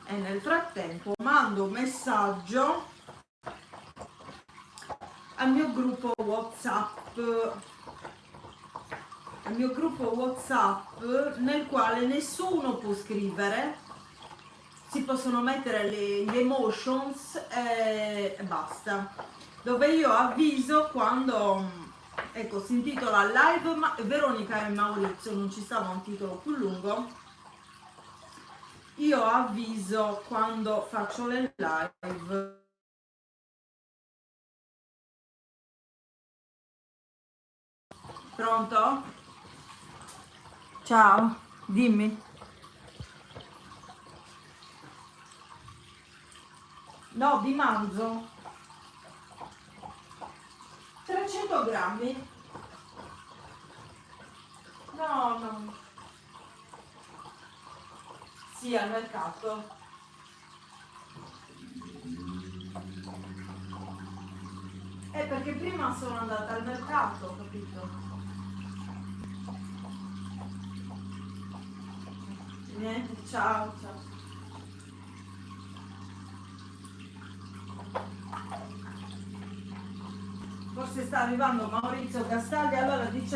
e nel frattempo mando un messaggio al mio gruppo WhatsApp nel quale nessuno può scrivere, si possono mettere gli emotions e basta, dove io avviso quando, ecco, si intitola Live Veronica e Maurizio, non ci stava un titolo più lungo, io avviso quando faccio le live. Pronto? Ciao, dimmi. No, di manzo. 300 grammi. No, no. Sì, al mercato. Perché prima sono andata al mercato, capito? Niente, ciao, ciao. Forse sta arrivando Maurizio Castaldi, allora dice